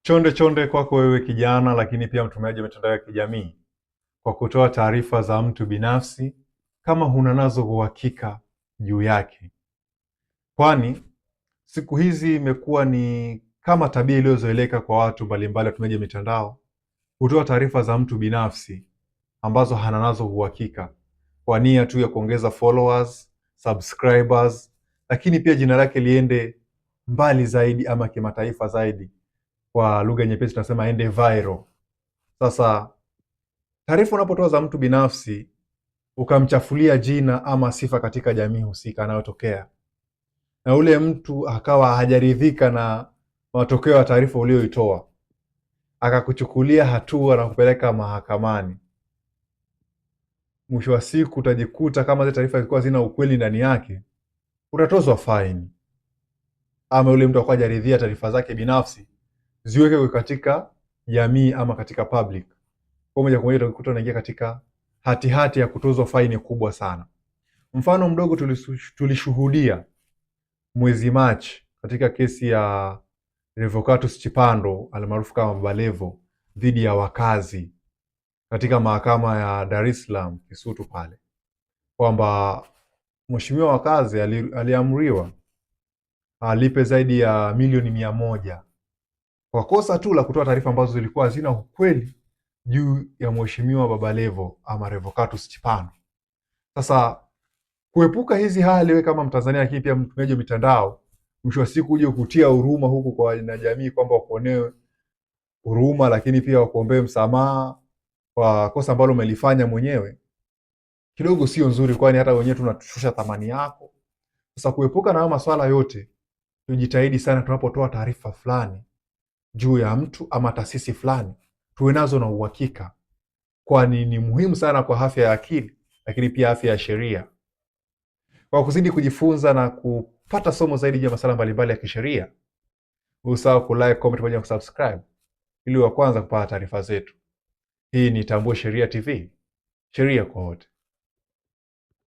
Chonde chonde kwako wewe kijana, lakini pia mtumiaji wa mitandao ya kijamii, kwa kutoa taarifa za mtu binafsi kama huna nazo uhakika juu yake, kwani siku hizi imekuwa ni kama tabia iliyozoeleka kwa watu mbalimbali watumiaji wa mitandao kutoa taarifa za mtu binafsi ambazo hana nazo uhakika kwa nia tu ya kuongeza followers, subscribers, lakini pia jina lake liende mbali zaidi ama kimataifa zaidi. Kwa lugha nyepesi tunasema ende viral. Sasa taarifa unapotoa za mtu binafsi ukamchafulia jina ama sifa katika jamii husika anayotokea, na ule mtu akawa hajaridhika na matokeo ya taarifa uliyoitoa, akakuchukulia hatua na kupeleka mahakamani, mwisho wa siku utajikuta kama zile taarifa zilikuwa zina ukweli ndani yake, utatozwa faini, ama ule mtu akawa hajaridhia taarifa zake binafsi ziweke katika jamii ama katika public, kwa moja kwa moja utakuta unaingia katika hatihati ya kutozwa faini kubwa sana. Mfano mdogo tulishuhudia mwezi Machi katika kesi ya Revocatus Chipando almaarufu kama Baba Levo dhidi ya wakazi katika mahakama ya Dar es Salaam Kisutu pale, kwamba mheshimiwa wakazi aliamriwa alipe zaidi ya milioni 100 kwa kosa tu la kutoa taarifa ambazo zilikuwa hazina ukweli juu ya mheshimiwa Baba Levo ama Revocatus Chipando. Sasa kuepuka hizi hali, wewe kama Mtanzania lakini pia mtumiaji wa mitandao, mwisho wa siku uje kutia huruma huku kwa jamii kwamba wakuonewe huruma, lakini pia wakuombee msamaha kwa kosa ambalo umelifanya mwenyewe, kidogo sio nzuri, kwani hata wenyewe tunatushusha thamani yako. Sasa kuepuka na masuala yote, tujitahidi sana tunapotoa taarifa fulani juu ya mtu ama taasisi fulani tuwe nazo na uhakika, kwani ni muhimu sana kwa afya ya akili, lakini pia afya ya sheria. Kwa kuzidi kujifunza na kupata somo zaidi juu ya masuala mbalimbali ya kisheria, usahau kulike, comment pamoja na kusubscribe ili wa kwanza kupata taarifa zetu. Hii ni Tambue Sheria TV, sheria kwa wote.